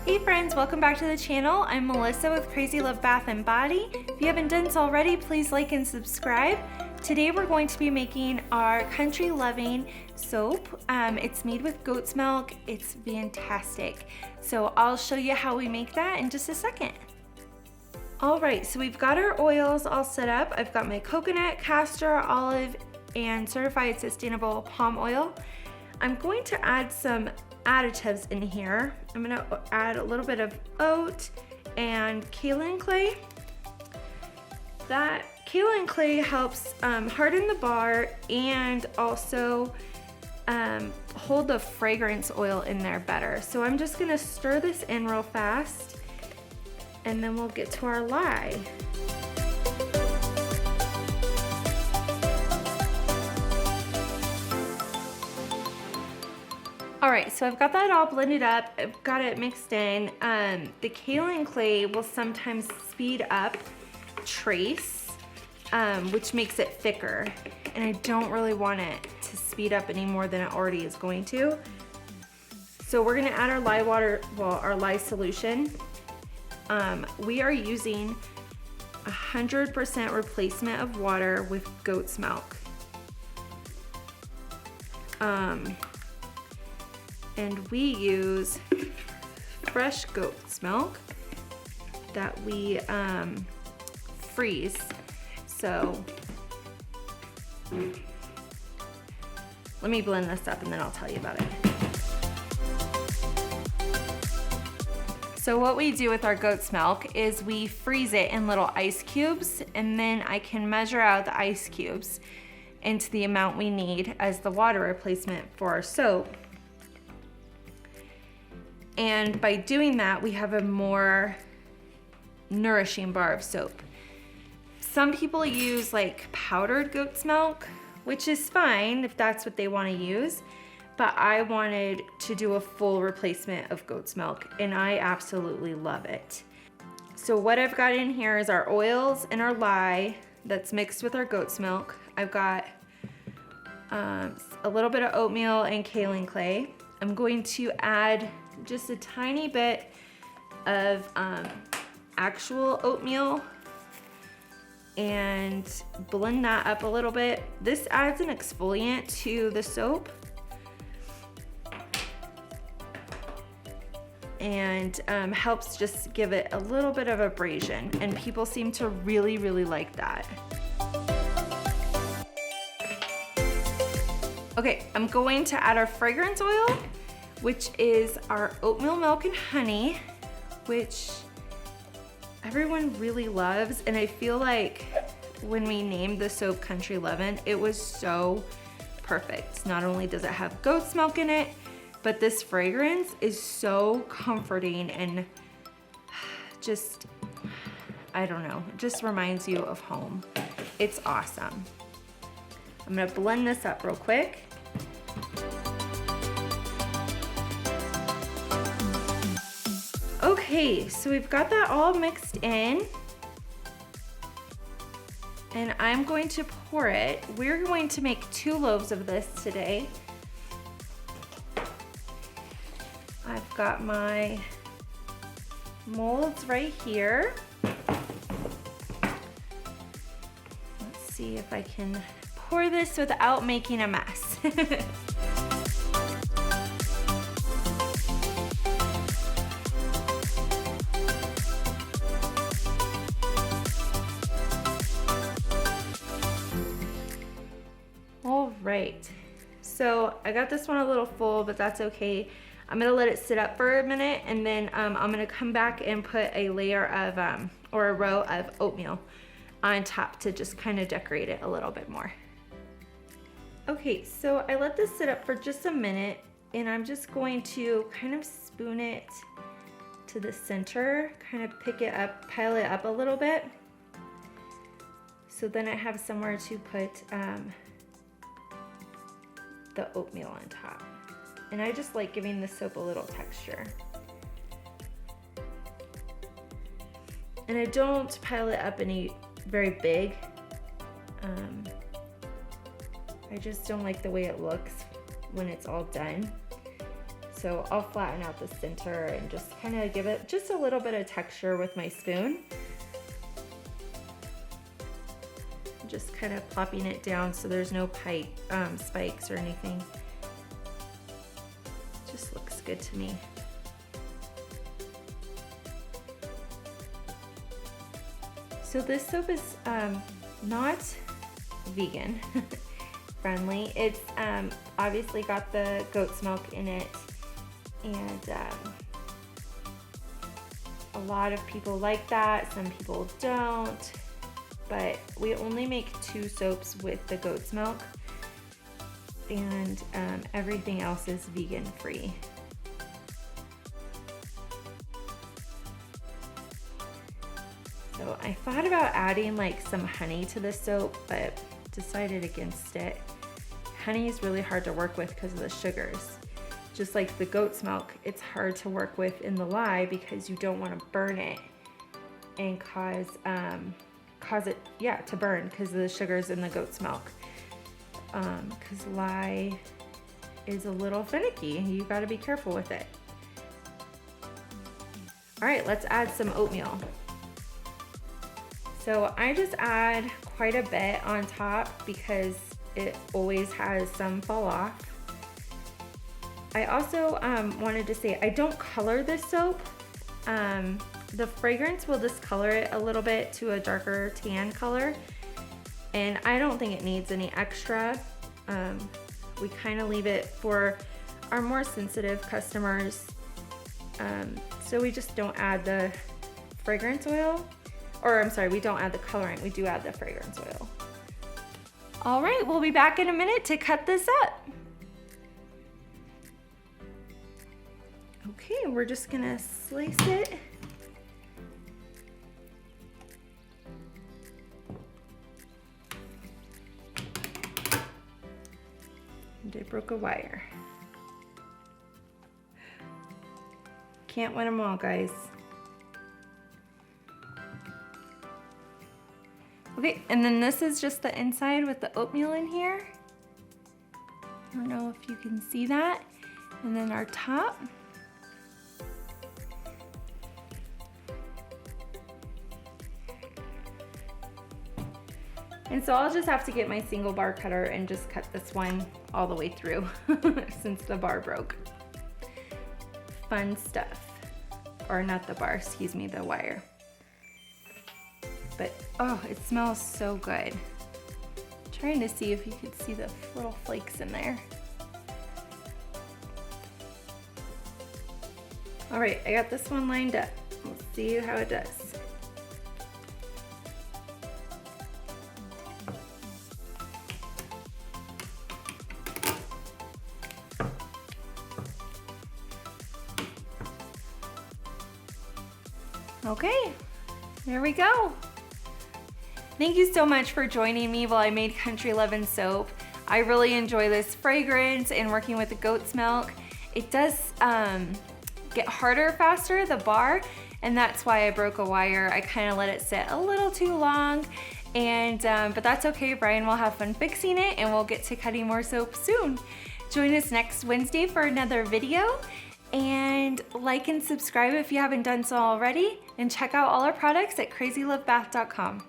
Hey friends, welcome back to the channel. I'm Melissa with Crazy Love Bath & Body. If you haven't done so already, please like and subscribe. Today we're going to be making our Country Lovin soap. It's made with goat's milk. It's fantastic. So I'll show you how we make that in just a second. All right, so we've got our oils all set up. I've got my coconut, castor, olive, and certified sustainable palm oil. I'm going to add some additives in here. I'm gonna add a little bit of oat and kaolin clay. That kaolin clay helps harden the bar and also hold the fragrance oil in there better. So I'm just gonna stir this in real fast and then we'll get to our lye. All right, so I've got that all blended up. I've got it mixed in. The kaolin clay will sometimes speed up trace, which makes it thicker. And I don't really want it to speed up any more than it already is going to. So we're gonna add our lye water, well, our lye solution. We are using 100% replacement of water with goat's milk. And we use fresh goat's milk that we freeze. So let me blend this up and then I'll tell you about it. So what we do with our goat's milk is we freeze it in little ice cubes, and then I can measure out the ice cubes into the amount we need as the water replacement for our soap. And by doing that, we have a more nourishing bar of soap. Some people use like powdered goat's milk, which is fine if that's what they want to use, but I wanted to do a full replacement of goat's milk, and I absolutely love it. So what I've got in here is our oils and our lye that's mixed with our goat's milk. I've got a little bit of oatmeal and kaolin clay. I'm going to add just a tiny bit of actual oatmeal and blend that up a little bit. This adds an exfoliant to the soap and helps just give it a little bit of abrasion, and people seem to really, really like that. Okay, I'm going to add our fragrance oil, which is our oatmeal milk and honey, which everyone really loves. And I feel like when we named the soap Country Lovin, it was so perfect. Not only does it have goat's milk in it, but this fragrance is so comforting and just, I don't know, it just reminds you of home. It's awesome. I'm gonna blend this up real quick. Okay, so we've got that all mixed in, and I'm going to pour it. We're going to make 2 loaves of this today. I've got my molds right here. Let's see if I can pour this without making a mess. Right, so I got this one a little full, but that's okay. I'm gonna let it sit up for a minute, and then I'm gonna come back and put a layer of, or a row of oatmeal on top to just kind of decorate it a little bit more. Okay, so I let this sit up for just a minute, and I'm just going to kind of spoon it to the center, kind of pick it up, pile it up a little bit. So then I have somewhere to put the oatmeal on top. And I just like giving the soap a little texture. And I don't pile it up any very big. I just don't like the way it looks when it's all done. so I'll flatten out the center and just kind of give it just a little bit of texture with my spoon. Just kind of plopping it down so there's no spikes or anything. Just looks good to me. So this soap is not vegan friendly. It's obviously got the goat's milk in it, and a lot of people like that, some people don't, but we only make 2 soaps with the goat's milk, and everything else is vegan free. So I thought about adding like some honey to the soap, but decided against it. Honey is really hard to work with because of the sugars. Just like the goat's milk, it's hard to work with in the lye because you don't want to burn it and cause it to burn because of the sugars in the goat's milk. Because lye is a little finicky. You got to be careful with it. All right, let's add some oatmeal. So I just add quite a bit on top because it always has some fall off. I also wanted to say I don't color this soap. The fragrance will discolor it a little bit to a darker tan color, and I don't think it needs any extra. We kind of leave it for our more sensitive customers, so we just don't add the fragrance oil. Or I'm sorry, we don't add the colorant, we do add the fragrance oil. All right, we'll be back in a minute to cut this up. Okay, we're just gonna slice it. And I broke a wire. Can't win them all, guys. Okay, and then this is just the inside with the oatmeal in here. I don't know if you can see that. And then our top. And so I'll just have to get my single bar cutter and just cut this one all the way through since the bar broke. Fun stuff. Or not the bar, excuse me, the wire. But oh, it smells so good. Trying to see if you could see the little flakes in there. All right, I got this one lined up. We'll see how it does. Okay, there we go. Thank you so much for joining me while I made Country Lovin' soap. I really enjoy this fragrance and working with the goat's milk. It does get harder faster, the bar, and that's why I broke a wire. I kind of let it sit a little too long, and but that's okay. Brian will have fun fixing it, and we'll get to cutting more soap soon. Join us next Wednesday for another video, and like and subscribe if you haven't done so already, and check out all our products at crazylovebath.com.